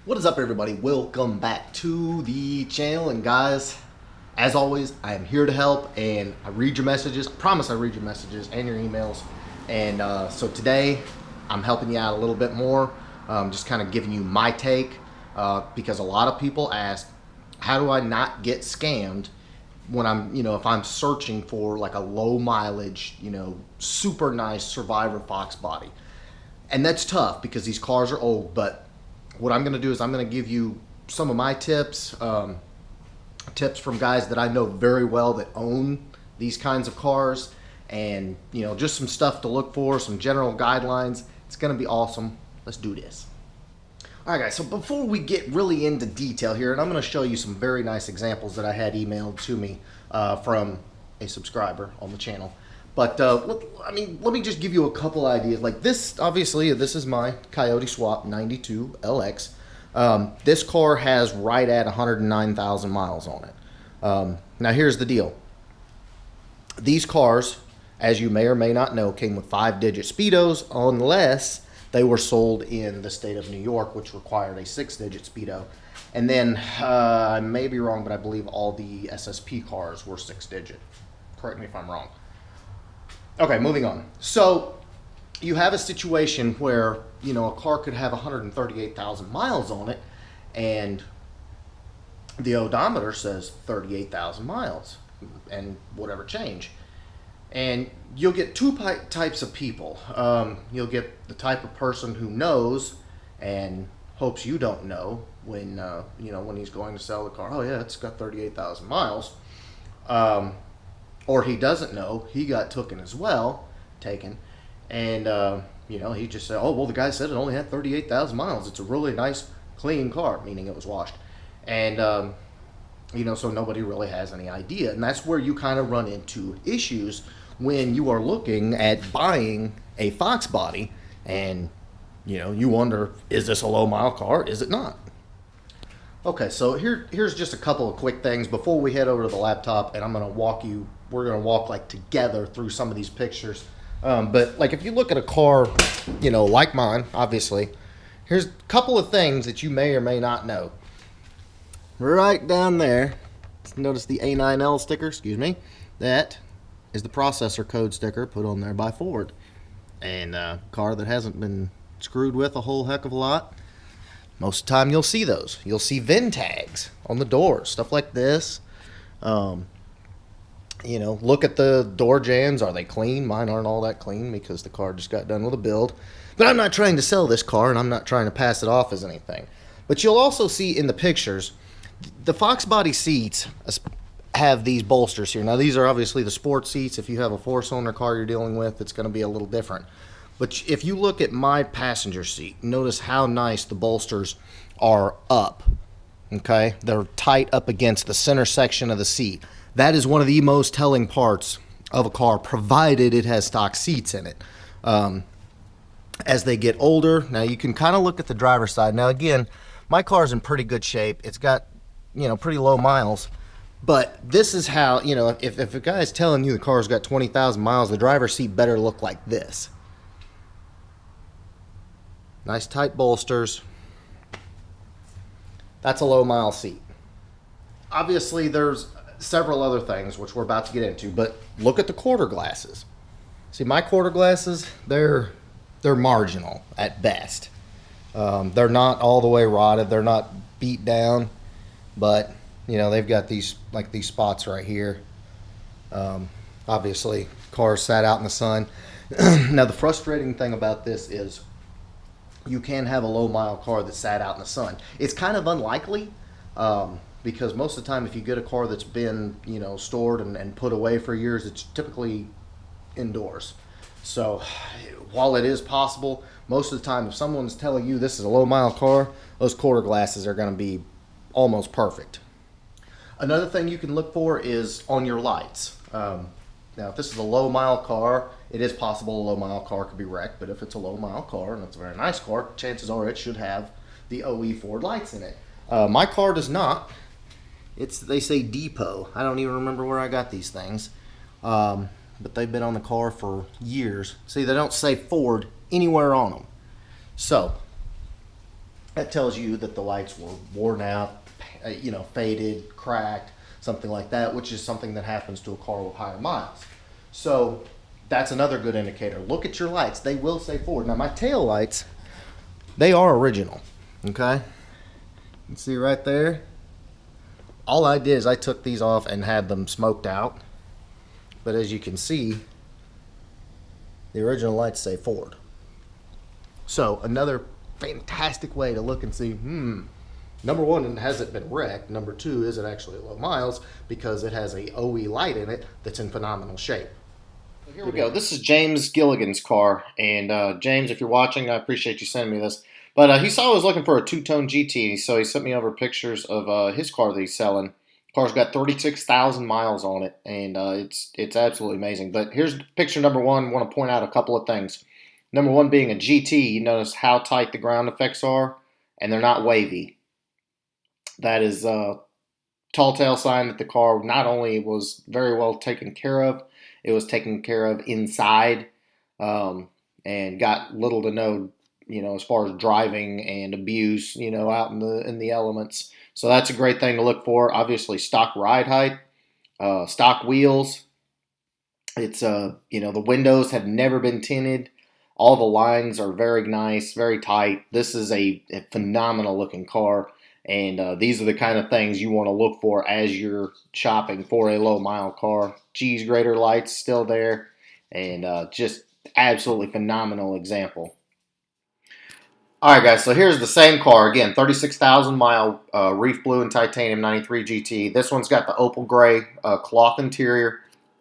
What is up, everybody? Welcome back to the channel. And guys, as always, I am here to help, and I read your messages. I promise I read your messages and your emails. And so today I'm helping you out a little bit more, just kind of giving you my take, because a lot of people ask, how do I not get scammed when I'm, if I'm searching for like a low mileage, super nice Survivor Fox body. And that's tough because these cars are old. But what I'm going to do is I'm going to give you some of my tips, tips from guys that I know very well that own these kinds of cars, and just some stuff to look for, some general guidelines. It's going to be awesome. Let's do this. All right, guys, so before we get really into detail here, and I'm going to show you some very nice examples that I had emailed to me from a subscriber on the channel. But let me just give you a couple ideas. Like this, obviously, this is my Coyote Swap 92 LX. This car has right at 109,000 miles on it. Now here's the deal. These cars, as you may or may not know, came with 5-digit speedos, unless they were sold in the state of New York, which required a 6-digit speedo. And then, I may be wrong, but I believe all the SSP cars were 6-digit. Correct me if I'm wrong. Okay, moving on. So you have a situation where, a car could have 138,000 miles on it, and the odometer says 38,000 miles and whatever change. And you'll get two types of people. You'll get the type of person who knows and hopes you don't know when, when he's going to sell the car. Oh yeah, it's got 38,000 miles. Or he doesn't know, he got taken, and he just said, oh, well, the guy said it only had 38,000 miles. It's a really nice, clean car, meaning it was washed. And, so nobody really has any idea. And that's where you kind of run into issues when you are looking at buying a Fox body, and, you wonder, is this a low mile car? Is it not? Okay, so here's just a couple of quick things before we head over to the laptop, and we're going to walk like together through some of these pictures. But like if you look at a car, like mine, obviously, here's a couple of things that you may or may not know. Right down there, notice the A9L sticker, that is the processor code sticker put on there by Ford. And a car that hasn't been screwed with a whole heck of a lot, most of the time you'll see those. You'll see VIN tags on the doors, stuff like this. Look at the door jambs. Are they clean? Mine aren't all that clean because the car just got done with a build. But I'm not trying to sell this car, and I'm not trying to pass it off as anything. But you'll also see in the pictures, the Fox body seats have these bolsters here. Now, these are obviously the sport seats. If you have a 4-cylinder car you're dealing with, it's going to be a little different. But if you look at my passenger seat, notice how nice the bolsters are up. Okay? They're tight up against the center section of the seat. That is one of the most telling parts of a car, provided it has stock seats in it. As they get older, now you can kind of look at the driver's side. Now again, my car's in pretty good shape. It's got, pretty low miles. But this is how, if a guy's telling you the car's got 20,000 miles, the driver's seat better look like this. Nice tight bolsters. That's a low mile seat. Obviously, there's several other things which we're about to get into, but look at the quarter glasses. See, my quarter glasses, they're marginal at best. They're not all the way rotted. They're not beat down, but they've got these spots right here. Obviously, cars sat out in the sun. Now, the frustrating thing about this is you can have a low mile car that sat out in the sun. It's kind of unlikely, because most of the time if you get a car that's been, stored and put away for years, it's typically indoors. So while it is possible, most of the time if someone's telling you this is a low mile car, those quarter glasses are going to be almost perfect. Another thing you can look for is on your lights. Now, if this is a low mile car, it is possible a low mile car could be wrecked, but if it's a low mile car and it's a very nice car, chances are it should have the OE Ford lights in it. My car does not. They say Depot. I don't even remember where I got these things, but they've been on the car for years. See, they don't say Ford anywhere on them. So that tells you that the lights were worn out, faded, cracked, something like that, which is something that happens to a car with higher miles. So that's another good indicator. Look at your lights. They will say Ford. Now, my tail lights, they are original, okay? You can see right there. All I did is I took these off and had them smoked out. But as you can see, the original lights say Ford. So another fantastic way to look and see, number one, has it been wrecked? Number two, is it actually low miles? Because it has a OE light in it that's in phenomenal shape. So here we go. This is James Gilligan's car. And James, if you're watching, I appreciate you sending me this. But he saw I was looking for a two-tone GT, so he sent me over pictures of his car that he's selling. The car's got 36,000 miles on it, and it's absolutely amazing. But here's picture number one. I want to point out a couple of things. Number one, being a GT, you notice how tight the ground effects are, and they're not wavy. That is a tall tale sign that the car not only was very well taken care of, it was taken care of inside, and got little to no, as far as driving and abuse, out in the elements. So that's a great thing to look for. Obviously, stock ride height, stock wheels. It's the windows have never been tinted. All the lines are very nice, very tight. This is a phenomenal looking car, and these are the kind of things you want to look for as you're shopping for a low mile car. Cheese grater lights still there, and just absolutely phenomenal example. All right, guys, so here's the same car. Again, 36,000 mile Reef Blue and Titanium 93 GT. This one's got the opal gray cloth interior.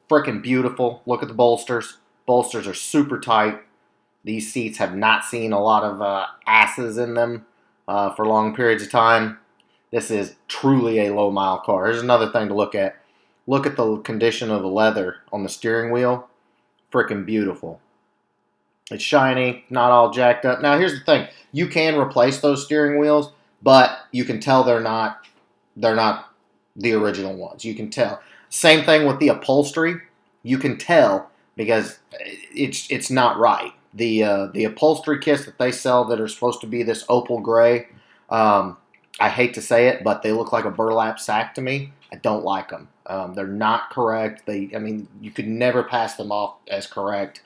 Freaking beautiful. Look at the bolsters. Bolsters are super tight. These seats have not seen a lot of asses in them for long periods of time. This is truly a low mile car. Here's another thing to look at. Look at the condition of the leather on the steering wheel. Freaking beautiful. It's shiny, not all jacked up. Now, here's the thing. You can replace those steering wheels, but you can tell they're not the original ones. You can tell. Same thing with the upholstery. You can tell because it's not right. The upholstery kits that they sell that are supposed to be this opal gray, I hate to say it, but they look like a burlap sack to me. I don't like them. They're not correct. You could never pass them off as correct.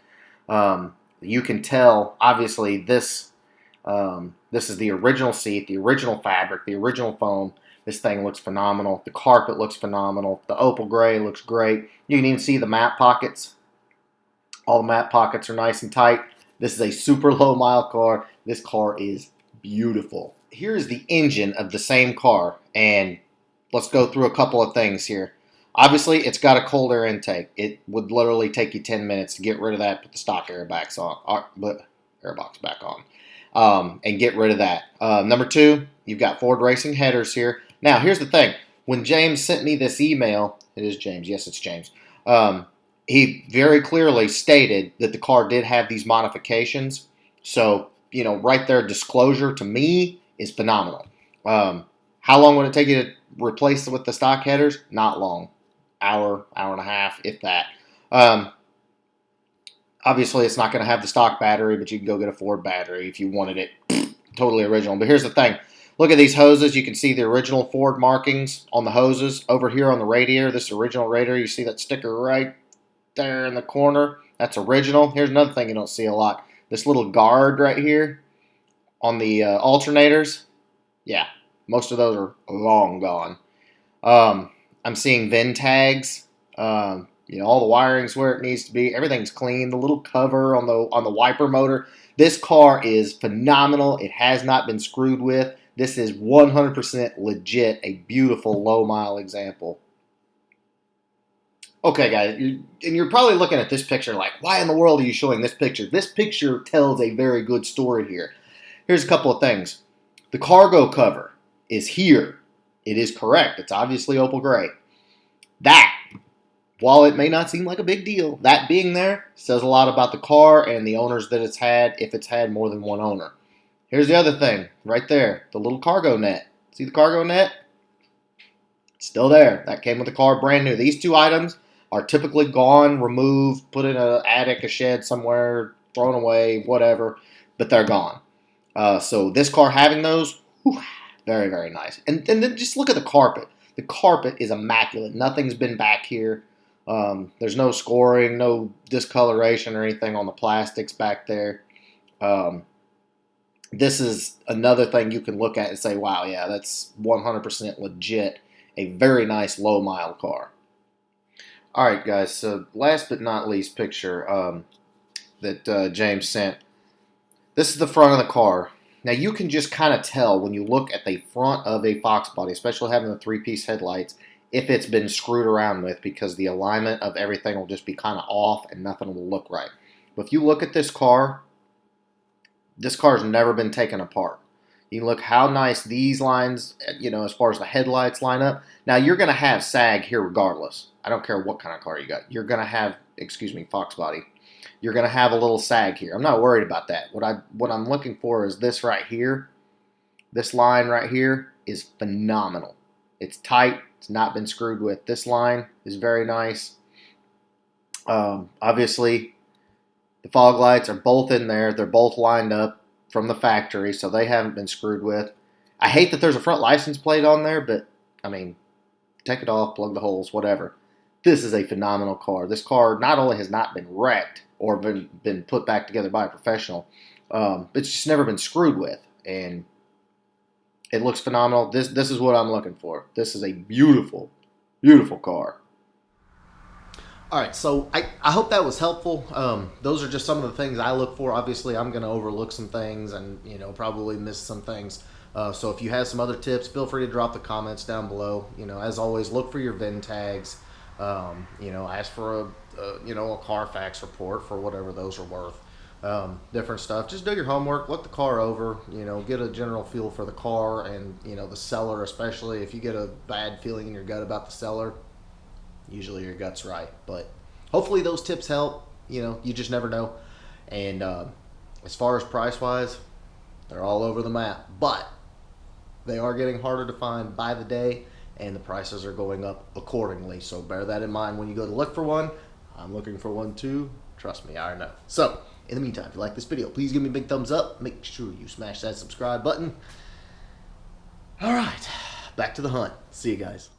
You can tell, obviously, this is the original seat, the original fabric, the original foam. This thing looks phenomenal. The carpet looks phenomenal. The opal gray looks great. You can even see the mat pockets. All the mat pockets are nice and tight. This is a super low mile car. This car is beautiful. Here is the engine of the same car, and let's go through a couple of things here. Obviously, it's got a cold air intake. It would literally take you 10 minutes to get rid of that, put the stock airbox back on, and get rid of that. Number two, you've got Ford Racing headers here. Now, here's the thing. When James sent me this email, it is James. Yes, it's James. He very clearly stated that the car did have these modifications. So, right there, disclosure to me is phenomenal. How long would it take you to replace it with the stock headers? Not long. Hour and a half, if that. Obviously, it's not going to have the stock battery, but you can go get a Ford battery if you wanted it totally original. But here's the thing. Look at these hoses. You can see the original Ford markings on the hoses. Over here on the radiator, this original radiator, you see that sticker right there in the corner. That's original. Here's another thing you don't see a lot. This little guard right here on the alternators. Yeah, most of those are long gone. I'm seeing VIN tags. All the wiring's where it needs to be. Everything's clean. The little cover on the wiper motor. This car is phenomenal. It has not been screwed with. This is 100% legit, a beautiful low mile example. Okay, guys, and you're probably looking at this picture like, why in the world are you showing this picture? This picture tells a very good story here. Here's a couple of things. The cargo cover is here. It is correct. It's obviously opal gray. That, while it may not seem like a big deal, that being there says a lot about the car and the owners that it's had, if it's had more than one owner. Here's the other thing, right there, the little cargo net. See the cargo net? It's still there. That came with the car brand new. These two items are typically gone, removed, put in an attic, a shed somewhere, thrown away, whatever, but they're gone. So this car having those, whew, very, very nice. And then just look at the carpet. The carpet is immaculate. Nothing's been back here. There's no scoring, no discoloration or anything on the plastics back there. This is another thing you can look at and say, wow, yeah, that's 100% legit. A very nice low-mile car. All right, guys, so last but not least picture that James sent. This is the front of the car. Now, you can just kind of tell when you look at the front of a Foxbody, especially having the three-piece headlights, if it's been screwed around with, because the alignment of everything will just be kind of off and nothing will look right. But if you look at this car's never been taken apart. You look how nice these lines, as far as the headlights line up. Now, you're going to have sag here regardless. I don't care what kind of car you got. You're going to have, Foxbody. You're going to have a little sag here. I'm not worried about that. What I'm looking for is this right here. This line right here is phenomenal. It's tight. It's not been screwed with. This line is very nice. Obviously, the fog lights are both in there. They're both lined up from the factory, so they haven't been screwed with. I hate that there's a front license plate on there, but, take it off, plug the holes, whatever. This is a phenomenal car. This car not only has not been wrecked or been put back together by a professional, it's just never been screwed with, and it looks phenomenal. This is what I'm looking for. This is a beautiful, beautiful car. All right, so I hope that was helpful. Those are just some of the things I look for. Obviously, I'm going to overlook some things and probably miss some things. So if you have some other tips, feel free to drop the comments down below. As always, look for your VIN tags. Ask for a Carfax report for whatever those are worth. Different stuff. Just do your homework. Look the car over. Get a general feel for the car and the seller, especially if you get a bad feeling in your gut about the seller. Usually your gut's right, but hopefully those tips help. You just never know. And as far as price-wise, they're all over the map, but they are getting harder to find by the day, and the prices are going up accordingly. So bear that in mind when you go to look for one. I'm looking for one too. Trust me, I know. So in the meantime, if you like this video, please give me a big thumbs up. Make sure you smash that subscribe button. All right, back to the hunt. See you guys.